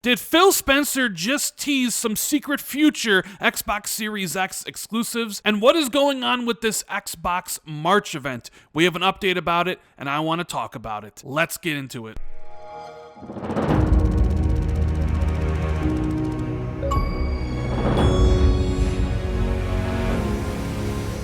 Did Phil Spencer just tease some secret future Xbox Series X exclusives? And what is going on with this Xbox March event? We have an update about it, and I want to talk about it. Let's get into it.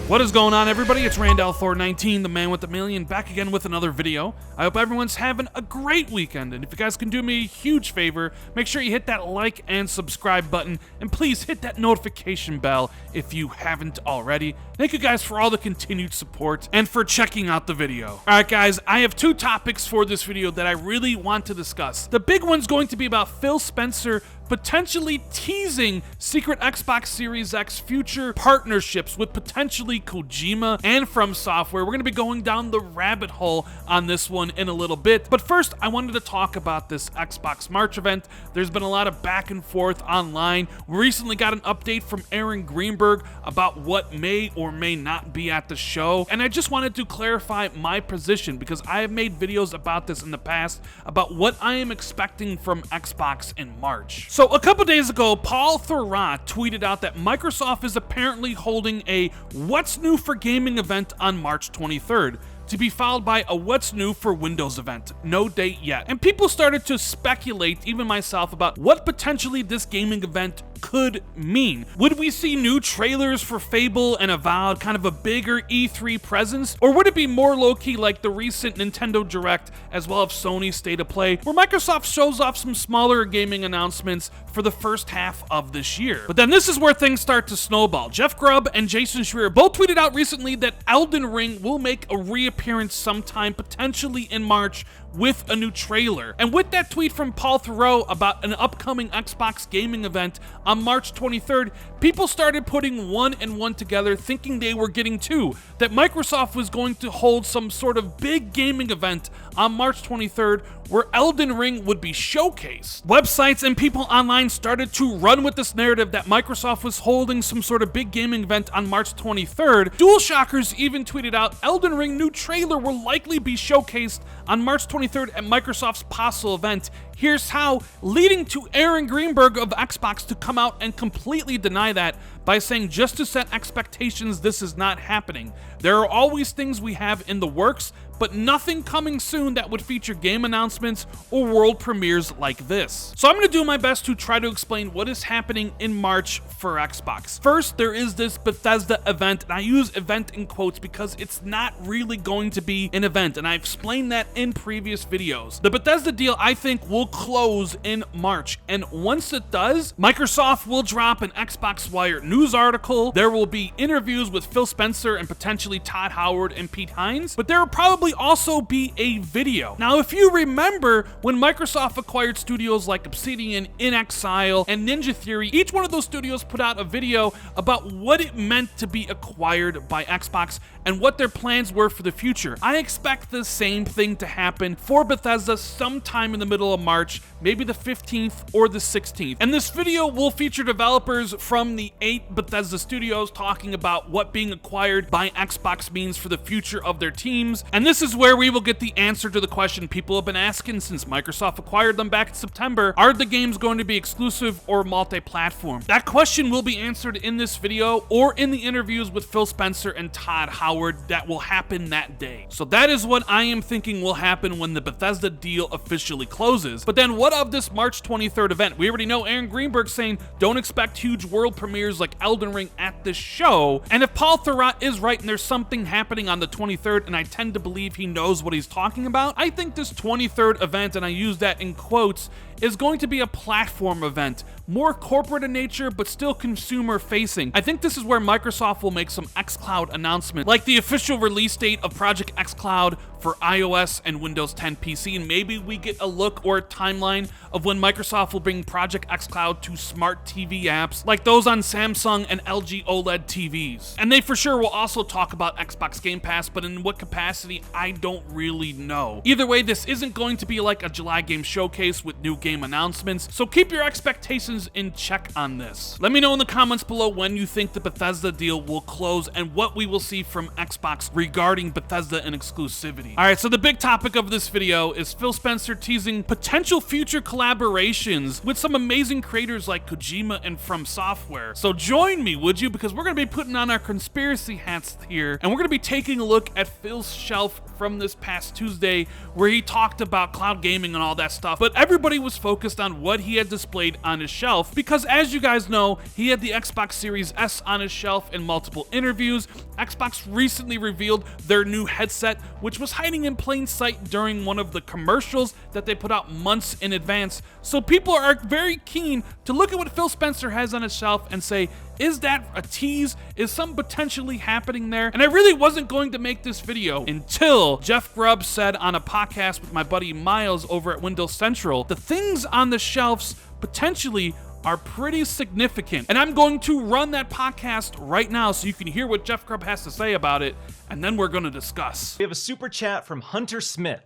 What is going on, everybody? It's Randall419, the man with the million, back again with another video. I hope everyone's having a great weekend, and if you guys can do me a huge favor, make sure you hit that like and subscribe button, and please hit that notification bell if you haven't already. Thank you guys for all the continued support and for checking out the video. Alright guys, I have two topics for this video that I really want to discuss. The big one's going to be about Phil Spencer potentially teasing secret Xbox Series X future partnerships with potentially Kojima and From Software. We're going to be going down the rabbit hole on this one in a little bit. But first, I wanted to talk about this Xbox March event. There's been a lot of back and forth online. We recently got an update from Aaron Greenberg about what may or may not be at the show. And I just wanted to clarify my position because I have made videos about this in the past about what I am expecting from Xbox in March. So a couple days ago, Paul Thurrott tweeted out that Microsoft is apparently holding a What's New for Gaming event on March 23rd, to be followed by a What's New for Windows event. No date yet. And people started to speculate, even myself, about what potentially this gaming event could mean. Would we see new trailers for Fable and Avowed, kind of a bigger E3 presence? Or would it be more low-key like the recent Nintendo Direct as well as Sony's State of Play, where Microsoft shows off some smaller gaming announcements for the first half of this year? But then this is where things start to snowball. Jeff Grubb and Jason Schreier both tweeted out recently that Elden Ring will make a reappearance sometime potentially in March with a new trailer. And with that tweet from Paul Thurrott about an upcoming Xbox gaming event on March 23rd, people started putting one and one together, thinking they were getting two, that Microsoft was going to hold some sort of big gaming event on March 23rd where Elden Ring would be showcased. Websites and people online started to run with this narrative that Microsoft was holding some sort of big gaming event on March 23rd. DualShockers even tweeted out Elden Ring new trailer will likely be showcased on March 23rd at Microsoft's possible event. Here's how, leading to Aaron Greenberg of Xbox to come out and completely deny that by saying, just to set expectations, this is not happening. There are always things we have in the works, but nothing coming soon that would feature game announcements or world premieres like this. So I'm going to do my best to try to explain what is happening in March for Xbox. First, there is this Bethesda event, and I use event in quotes because it's not really going to be an event, and I explained that in previous videos. The Bethesda deal, I think, will close in March, and once it does, Microsoft will drop an Xbox Wire news article. There will be interviews with Phil Spencer and potentially Todd Howard and Pete Hines, but there will probably also be a video. Now, if you remember when Microsoft acquired studios like Obsidian, In Exile, and Ninja Theory, each one of those studios put out a video about what it meant to be acquired by Xbox and what their plans were for the future. I expect the same thing to happen for Bethesda sometime in the middle of March, maybe the 15th or the 16th. And this video will feature developers from the 8 Bethesda studios talking about what being acquired by Xbox means for the future of their teams. And this is where we will get the answer to the question people have been asking since Microsoft acquired them back in September. Are the games going to be exclusive or multi-platform? That question will be answered in this video or in the interviews with Phil Spencer and Todd Howard that will happen that day. So that is what I am thinking will happen when the Bethesda deal officially closes. But then what of this March 23rd event? We already know Aaron Greenberg saying don't expect huge world premieres like Elden Ring at this show. And if Paul Thurrott is right and there's something happening on the 23rd, and I tend to believe he knows what he's talking about, I think this 23rd event, and I use that in quotes, is going to be a platform event, more corporate in nature, but still consumer facing. I think this is where Microsoft will make some xCloud announcement, like the official release date of Project xCloud for iOS and Windows 10 PC, and maybe we get a look or a timeline of when Microsoft will bring Project xCloud to smart TV apps like those on Samsung and LG OLED TVs. And they for sure will also talk about Xbox Game Pass, but in what capacity, I don't really know. Either way, this isn't going to be like a July game showcase with new game announcements, so keep your expectations in check on this. Let me know in the comments below when you think the Bethesda deal will close and what we will see from Xbox regarding Bethesda and exclusivity. Alright, so the big topic of this video is Phil Spencer teasing potential future collaborations with some amazing creators like Kojima and From Software. So join me, would you? Because we're going to be putting on our conspiracy hats here, and we're going to be taking a look at Phil's shelf from this past Tuesday, where he talked about cloud gaming and all that stuff, but everybody was focused on what he had displayed on his shelf, because as you guys know, he had the Xbox Series S on his shelf in multiple interviews. Xbox recently revealed their new headset, which was hiding in plain sight during one of the commercials that they put out months in advance, so people are very keen to look at what Phil Spencer has on his shelf and say, is that a tease? Is something potentially happening there? And I really wasn't going to make this video until Jeff Grubb said on a podcast with my buddy Miles over at Windows Central, the things on the shelves potentially are pretty significant. And I'm going to run that podcast right now so you can hear what Jeff Grubb has to say about it, and then we're going to discuss. We have a super chat from Hunter Smith.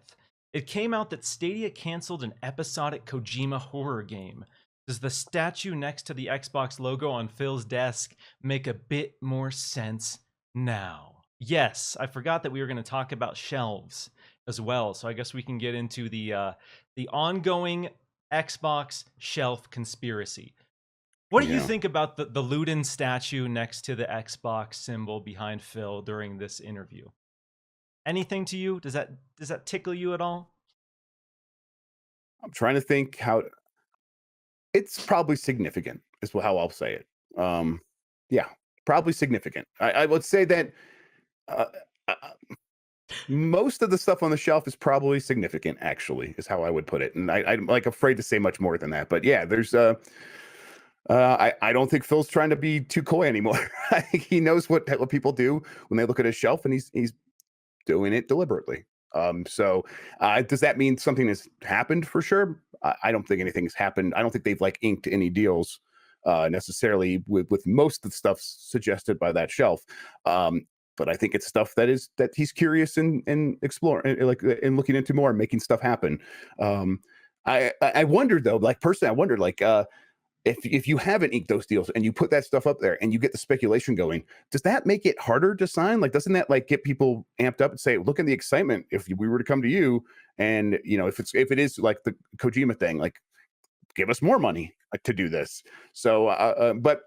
It came out that Stadia canceled an episodic Kojima horror game. Does the statue next to the Xbox logo on Phil's desk make a bit more sense now? Yes, I forgot that we were going to talk about shelves as well, so I guess we can get into the ongoing Xbox shelf conspiracy. What do you think about the Ludin statue next to the Xbox symbol behind Phil during this interview? Anything to you? Does that tickle you at all? I'm trying to think how. It's probably significant, is how I'll say it. Yeah, probably significant. I would say that most of the stuff on the shelf is probably significant, actually, is how I would put it. And I'm like afraid to say much more than that. But yeah, there's I don't think Phil's trying to be too coy anymore. I think he knows what people do when they look at his shelf, and he's doing it deliberately. So does that mean something has happened for sure? I don't think anything's happened. I don't think they've like inked any deals necessarily with most of the stuff suggested by that shelf. But I think it's stuff that he's curious and exploring, and looking into more and making stuff happen. I wondered though, like personally, I wondered like if you haven't inked those deals and you put that stuff up there and you get the speculation going, does that make it harder to sign? Like, doesn't that like get people amped up and say, look at the excitement if we were to come to you, and you know, if it is like the Kojima thing, like give us more money to do this. So but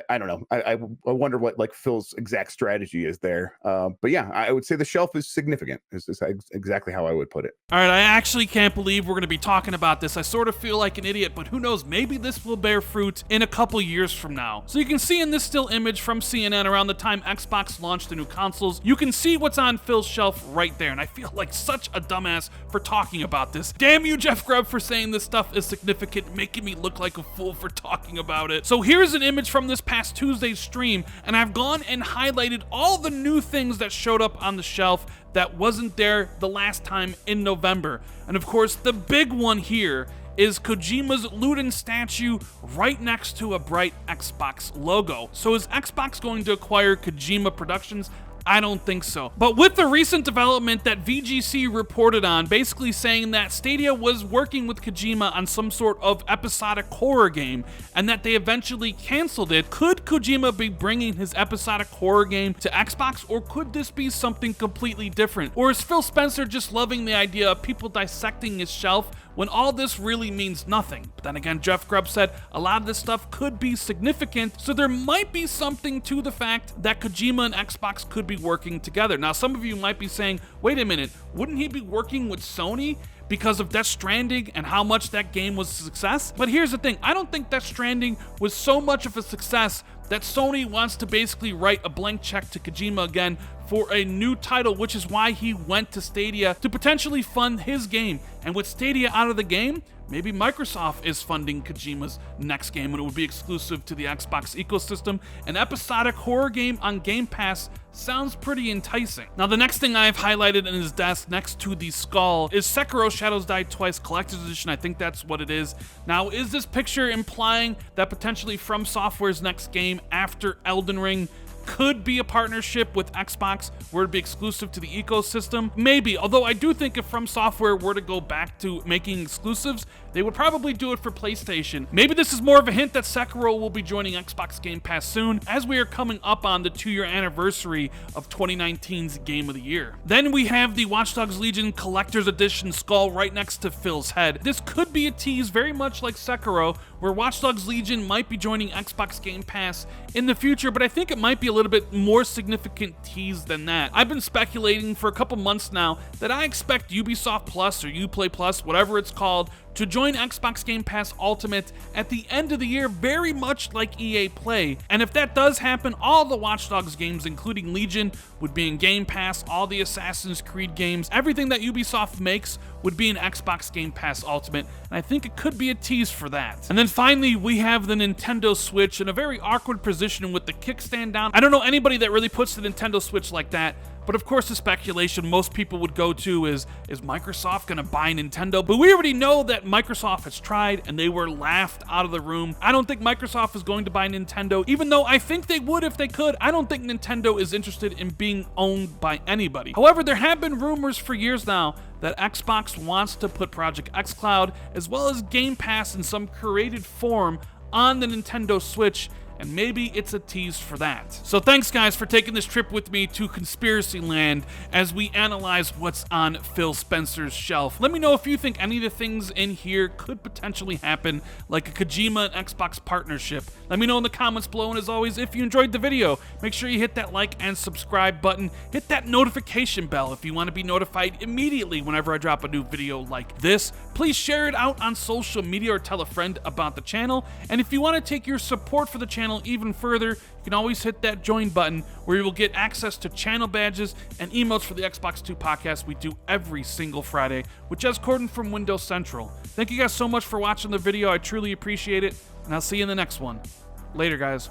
I don't know. I wonder what like Phil's exact strategy is there. But yeah, I would say the shelf is significant. Is exactly how I would put it. All right, I actually can't believe we're going to be talking about this. I sort of feel like an idiot, but who knows? Maybe this will bear fruit in a couple years from now. So you can see in this still image from CNN around the time Xbox launched the new consoles, you can see what's on Phil's shelf right there. And I feel like such a dumbass for talking about this. Damn you, Jeff Grubb, for saying this stuff is significant, making me look like a fool for talking about it. So here's an image from this past Tuesday's stream, and I've gone and highlighted all the new things that showed up on the shelf that wasn't there the last time in November. And of course, the big one here is Kojima's Ludin statue right next to a bright Xbox logo. So is Xbox going to acquire Kojima Productions? I don't think so. But with the recent development that VGC reported on, basically saying that Stadia was working with Kojima on some sort of episodic horror game, and that they eventually canceled it, could Kojima be bringing his episodic horror game to Xbox, or could this be something completely different? Or is Phil Spencer just loving the idea of people dissecting his shelf when all this really means nothing? But then again, Jeff Grubb said a lot of this stuff could be significant, so there might be something to the fact that Kojima and Xbox could be working together. Now, some of you might be saying, wait a minute, wouldn't he be working with Sony because of Death Stranding and how much that game was a success? But here's the thing, I don't think Death Stranding was so much of a success that Sony wants to basically write a blank check to Kojima again for a new title, which is why he went to Stadia to potentially fund his game. And with Stadia out of the game, maybe Microsoft is funding Kojima's next game, and it would be exclusive to the Xbox ecosystem. An episodic horror game on Game Pass sounds pretty enticing. Now, the next thing I've highlighted in his desk next to the skull is Sakuro Shadows Die Twice Collector's Edition. I think that's what it is. Now, is this picture implying that potentially From Software's next game after Elden Ring could be a partnership with Xbox where it'd be exclusive to the ecosystem. Maybe, although I do think if From Software were to go back to making exclusives, they would probably do it for PlayStation. Maybe this is more of a hint that Sakuro will be joining Xbox Game Pass soon, as we are coming up on the 2-year anniversary of 2019's Game of the Year. Then we have the Watch Dogs Legion Collector's Edition skull right next to Phil's head. This could be a tease very much like Sakuro, where Watch Dogs Legion might be joining Xbox Game Pass in the future, but I think it might be a little bit more significant tease than that. I've been speculating for a couple months now that I expect Ubisoft Plus or Uplay Plus, whatever it's called, to join Xbox Game Pass Ultimate at the end of the year, very much like EA Play. And if that does happen, all the Watch Dogs games, including Legion, would be in Game Pass, all the Assassin's Creed games, everything that Ubisoft makes would be in Xbox Game Pass Ultimate, and I think it could be a tease for that. And then finally, we have the Nintendo Switch in a very awkward position with the kickstand down. I don't know anybody that really puts the Nintendo Switch like that, but of course the speculation most people would go to is Microsoft gonna buy Nintendo? But we already know that Microsoft has tried and they were laughed out of the room. I don't think Microsoft is going to buy Nintendo, even though I think they would if they could. I don't think Nintendo is interested in being owned by anybody. However, there have been rumors for years now that Xbox wants to put Project xCloud as well as Game Pass in some curated form on the Nintendo Switch, and maybe it's a tease for that. So thanks guys for taking this trip with me to Conspiracy Land as we analyze what's on Phil Spencer's shelf. Let me know if you think any of the things in here could potentially happen, like a Kojima and Xbox partnership. Let me know in the comments below, and as always, if you enjoyed the video, make sure you hit that like and subscribe button. Hit that notification bell if you want to be notified immediately whenever I drop a new video like this. Please share it out on social media or tell a friend about the channel. And if you want to take your support for the channel even further, you can always hit that join button where you will get access to channel badges and emotes for the Xbox 2 podcast we do every single Friday, which has Corden from Windows Central. Thank you guys so much for watching the video. I truly appreciate it, and I'll see you in the next one. Later, guys.